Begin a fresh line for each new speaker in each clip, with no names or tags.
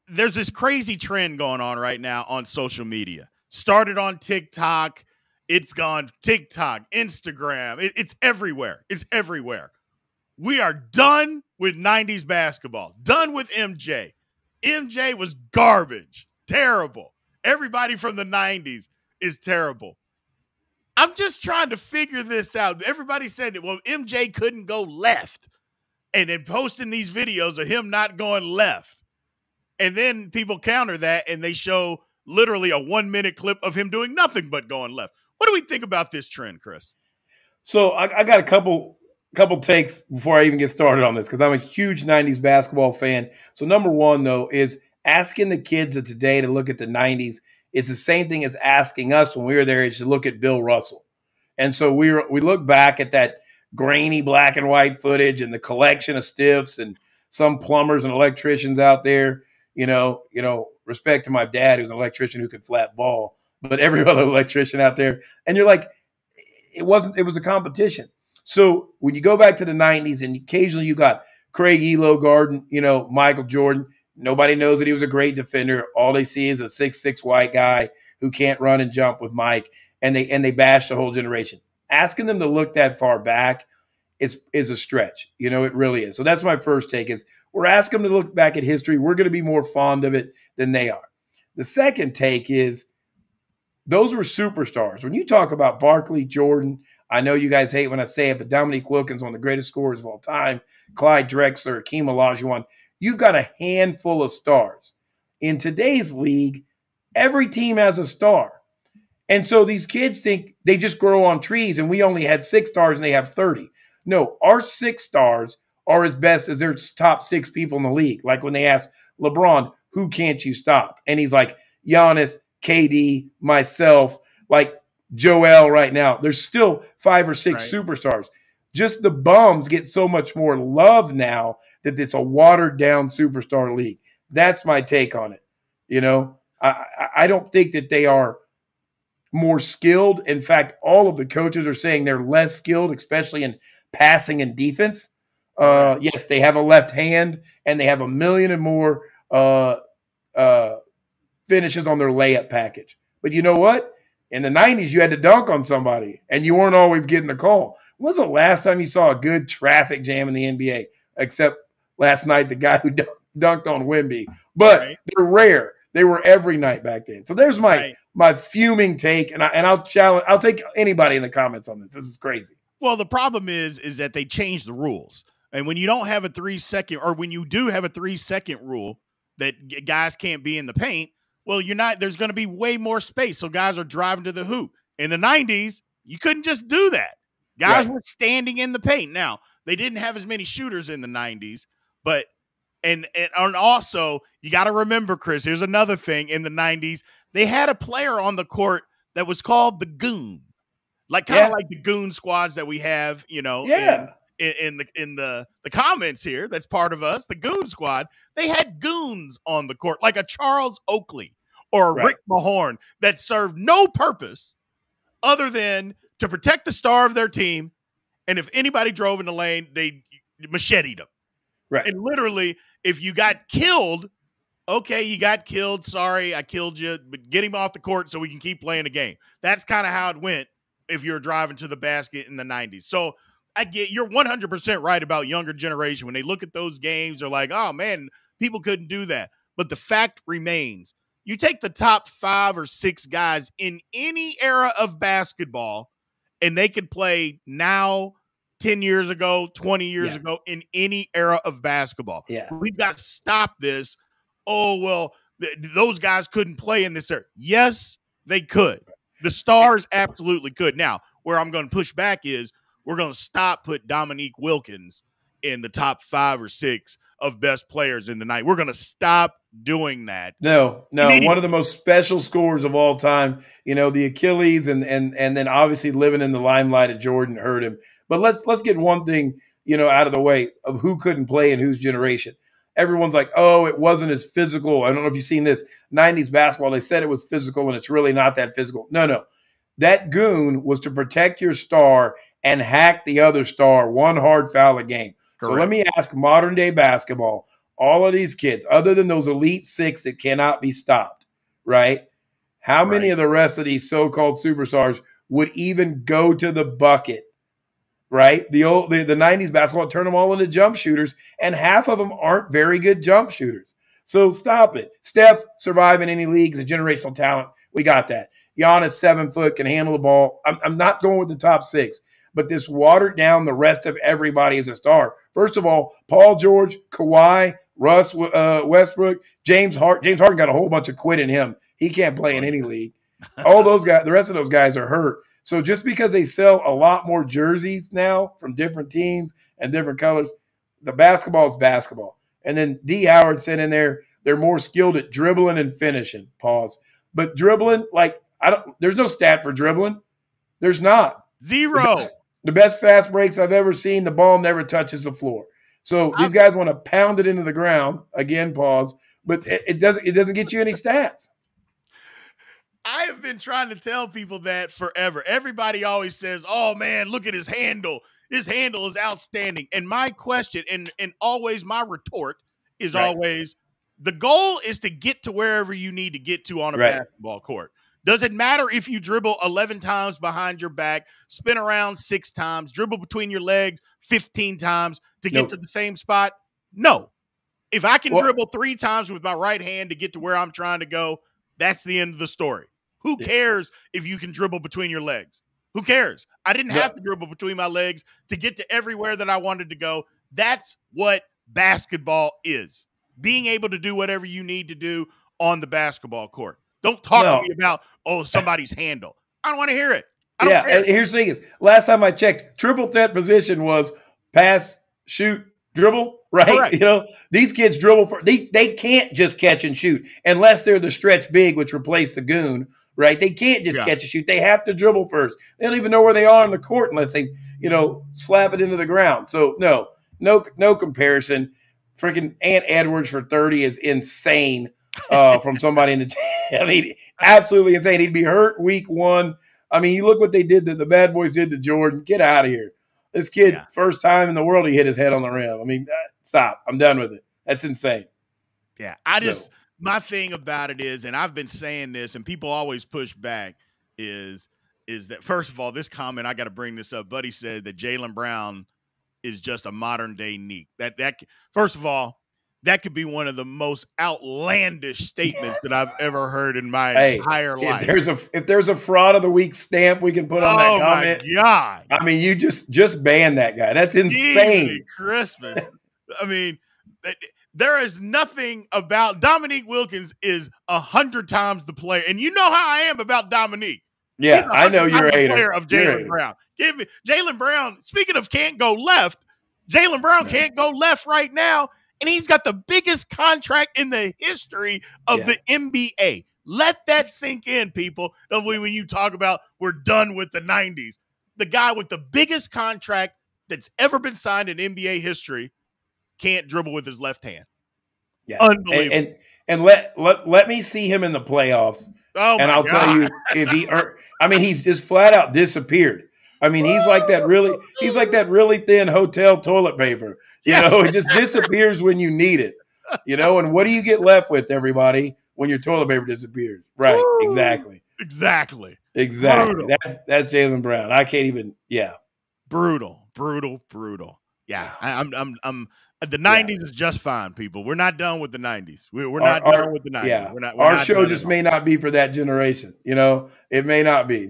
there's this crazy trend going on right now on social media. Started on TikTok. It's gone TikTok, Instagram. It's everywhere. It's everywhere. We are done with 90s basketball. Done with MJ. MJ was garbage. Terrible. Everybody from the 90s is terrible. I'm just trying to figure this out. Everybody said, well, MJ couldn't go left. And then posting these videos of him not going left. And then people counter that and they show literally a 1-minute clip of him doing nothing but going left. What do we think about this trend, Chris?
So I got a couple takes before I even get started on this because I'm a huge 90s basketball fan. So number one, though, is asking the kids of today to look at the 90s. It's the same thing as asking us when we were there age to look at Bill Russell. And so we look back at that grainy black and white footage and the collection of stiffs and some plumbers and electricians out there. You know, respect to my dad, who's an electrician who could flat ball, but every other electrician out there. And you're like, it was a competition. So when you go back to the 90s and occasionally you got Craig Elo Garden, Michael Jordan, nobody knows that he was a great defender. All they see is a 6'6" white guy who can't run and jump with Mike, and they bash the whole generation. Asking them to look that far back is a stretch. It really is. So that's my first take is we're asking them to look back at history. We're going to be more fond of it than they are. The second take is those were superstars. When you talk about Barkley, Jordan, I know you guys hate when I say it, but Dominique Wilkins, one of the greatest scorers of all time, Clyde Drexler, Hakeem Olajuwon, you've got a handful of stars. In today's league, every team has a star. And so these kids think they just grow on trees and we only had 6 stars and they have 30. No, our 6 stars are as best as their top 6 people in the league. Like when they ask LeBron, who can't you stop? And he's like, Giannis, KD, myself, like Joel right now. There's still 5 or 6 superstars. Just the bums get so much more love now that it's a watered down superstar league. That's my take on it. I don't think that they are more skilled. In fact, all of the coaches are saying they're less skilled, especially in passing and defense. Yes, they have a left hand and they have a million and more finishes on their layup package. But you know what? In the 90s, you had to dunk on somebody and you weren't always getting the call. When was the last time you saw a good traffic jam in the NBA? Except last night, the guy who dunked on Wemby. But they're rare. They were every night back then. So there's my fuming take, and I'll take anybody in the comments on this. This is crazy.
Well, the problem is that they changed the rules. And when you don't have a 3-second, or when you do have a 3-second rule that guys can't be in the paint, well, there's going to be way more space. So guys are driving to the hoop. In the 90s, you couldn't just do that. Guys were standing in the paint. Now, they didn't have as many shooters in the 90s, but and also you got to remember, Chris, here's another thing. In the 90s, they had a player on the court that was called the Goon. Like kind of like the Goon squads that we have, in the comments here. That's part of us, the Goon squad. They had goons on the court, like a Charles Oakley or a Rick Mahorn that served no purpose other than to protect the star of their team. And if anybody drove in the lane, they macheted them.
Right.
And literally, if you got killed, okay, you got killed. Sorry, I killed you, but get him off the court so we can keep playing the game. That's kind of how it went if you're driving to the basket in the 90s. So you're 100% right about younger generation. When they look at those games, they're like, oh, man, people couldn't do that. But the fact remains, you take the top 5 or 6 guys in any era of basketball, and they could play now, 10 years ago, 20 years ago, in any era of basketball.
Yeah.
We've got to stop this. Oh, well, those guys couldn't play in this era. Yes, they could. The stars absolutely could. Now, where I'm going to push back is we're going to put Dominique Wilkins in the top 5 or 6 of best players in the night. We're going to stop doing that.
No. One of the most special scorers of all time, the Achilles and then obviously living in the limelight of Jordan hurt him. But let's get one thing, out of the way of who couldn't play in whose generation. Everyone's like, oh, it wasn't as physical. I don't know if you've seen this 90s basketball. They said it was physical, and it's really not that physical. No. That goon was to protect your star and hack the other star one hard foul a game. Correct. So let me ask modern day basketball, all of these kids, other than those elite 6 that cannot be stopped, right? How many of the rest of these so-called superstars would even go to the bucket, right? The 90s basketball turned them all into jump shooters, and half of them aren't very good jump shooters. So stop it. Steph survive in any league is a generational talent. We got that. Giannis, 7 foot, can handle the ball. I'm not going with the top 6, but this watered down the rest of everybody as a star. First of all, Paul George, Kawhi, Russ Westbrook, James Harden. James Harden got a whole bunch of quit in him. He can't play in any league. All those guys, the rest of those guys are hurt. So just because they sell a lot more jerseys now from different teams and different colors, the basketball is basketball. And then D. Howard said in there, they're more skilled at dribbling and finishing. Pause. But dribbling, like, there's no stat for dribbling. There's not.
Zero.
The best fast breaks I've ever seen, the ball never touches the floor. So these guys want to pound it into the ground. Again, pause. But it doesn't get you any stats.
I have been trying to tell people that forever. Everybody always says, oh, man, look at his handle. His handle is outstanding. And my question, and always my retort, is always, the goal is to get to wherever you need to get to on a basketball court. Does it matter if you dribble 11 times behind your back, spin around 6 times, dribble between your legs 15 times to get to the same spot? No. If I can dribble 3 times with my right hand to get to where I'm trying to go, that's the end of the story. Who cares if you can dribble between your legs? Who cares? I didn't have to dribble between my legs to get to everywhere that I wanted to go. That's what basketball is. Being able to do whatever you need to do on the basketball court. Don't talk to me about, somebody's handle. I don't want to hear it. I don't care.
And here's the thing is, last time I checked, triple threat position was pass, shoot, dribble, right? Correct. You know, these kids dribble they can't just catch and shoot unless they're the stretch big, which replaced the goon, right? They can't just catch and shoot. They have to dribble first. They don't even know where they are on the court unless they, slap it into the ground. So no comparison. Freaking Ant Edwards for 30 is insane from somebody in the team. I mean, absolutely insane. He'd be hurt week 1. I mean, you look what they did, the bad boys did to Jordan. Get out of here. This kid, first time in the world, he hit his head on the rim. I mean, stop. I'm done with it. That's insane.
Yeah, my thing about it is, and I've been saying this, and people always push back, is that, first of all, this comment, I got to bring this up. Buddy said that Jaylen Brown is just a modern-day Neek. That first of all, that could be one of the most outlandish statements that I've ever heard in my entire life.
If there's a fraud of the week stamp we can put on that comment.
Oh, my God.
I mean, you just ban that guy. That's insane.
Easy Christmas. I mean, there is nothing about Dominique Wilkins is 100 times the player. And you know how I am about Dominique.
Yeah, I know you're a hater.
Of Jaylen Brown. Give me Jaylen Brown. Speaking of can't go left, Jaylen Brown can't go left right now. And he's got the biggest contract in the history of the NBA. Let that sink in, people. When you talk about we're done with the 90s. The guy with the biggest contract that's ever been signed in NBA history can't dribble with his left hand.
Yeah.
Unbelievable.
And let me see him in the playoffs.
Oh,
and I'll tell you, if he's just flat out disappeared. I mean, he's like that really thin hotel toilet paper. It just disappears when you need it. And what do you get left with, everybody, when your toilet paper disappears? Right.
Woo!
Exactly.
Brutal.
That's Jaylen Brown. I can't even. Yeah.
Brutal. Yeah. I'm the 90s is just fine, people. We're not done with the 90s. We're not done with the 90s.
Yeah.
We're not
Our show just may not be for that generation. It may not be.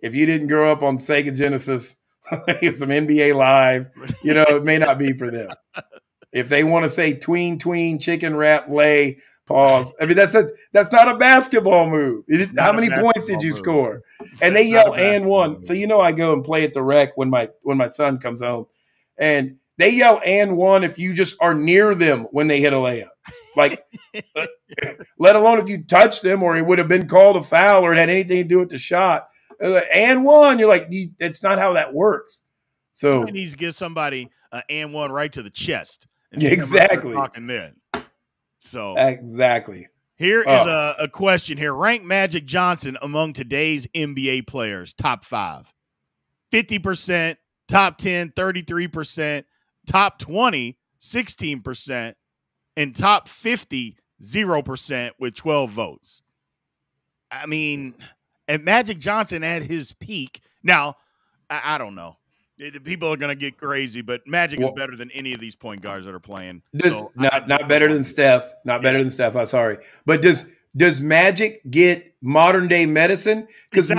If you didn't grow up on Sega Genesis, some NBA Live, it may not be for them. If they want to say tween, chicken wrap, lay, pause. I mean, that's not a basketball move. How many points did you score? And they yell and one. So I go and play at the rec when my son comes home, and they yell and one if you just are near them when they hit a layup. Like, let alone if you touch them or it would have been called a foul or it had anything to do with the shot. And one, you're like, that's not how that works. So
he needs to give somebody an and one right to the chest.
Exactly.
Talking then. So
exactly.
Here is a question here. Rank Magic Johnson among today's NBA players. Top 5. 50%, top 10, 33%, top 20, 16%, and top 50, 0% with 12 votes. I mean, and Magic Johnson at his peak. Now, I don't know. The people are going to get crazy, but Magic is better than any of these point guards that are playing.
Not better than Steph. Not better than Steph. I'm sorry. But does Magic get modern day medicine? Because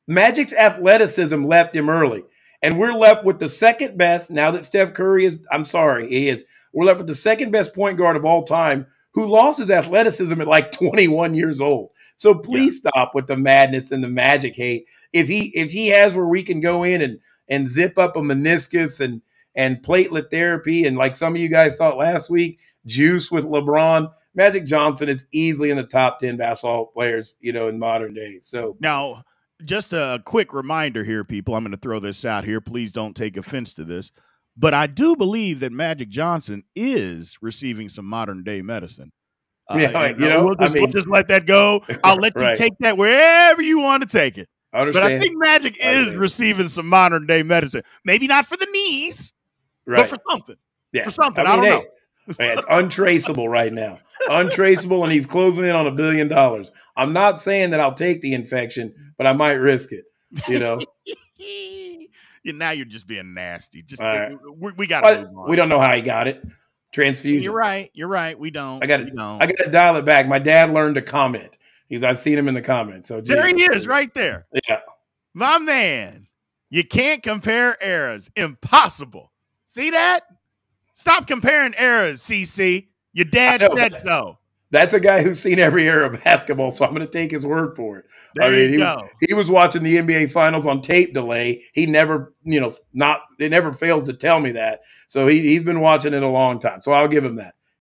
Magic's athleticism left him early. And we're left with the second best, now that Steph Curry is, I'm sorry, he is. We're left with the second best point guard of all time who lost his athleticism at like 21 years old. So please stop with the madness and the Magic hate. If he has where we can go in and zip up a meniscus and platelet therapy, and like some of you guys thought last week, juice with LeBron, Magic Johnson is easily in the top 10 basketball players, in modern day. So
now, just a quick reminder here, people. I'm going to throw this out here. Please don't take offense to this. But I do believe that Magic Johnson is receiving some modern day medicine. We'll just let that go. I'll let you take that wherever you want to take it. But I think Magic is receiving some modern day medicine. Maybe not for the knees, but for something.
Yeah.
For something. I don't know.
It's untraceable right now. Untraceable, and he's closing in on $1 billion. I'm not saying that I'll take the infection, but I might risk it.
Now you're just being nasty. Just we got to move on.
We don't know how he got it. Transfusion.
You're right. We don't.
I got to dial it back. My dad learned to comment because I've seen him in the comments. So
there he is, right there.
Yeah,
my man. You can't compare eras. Impossible. See that? Stop comparing eras, CC. Your dad said so.
That's a guy who's seen every era of basketball, so I'm going to take his word for it. He was watching the NBA Finals on tape delay. He never, it never fails to tell me that. So he's been watching it a long time. So I'll give him that.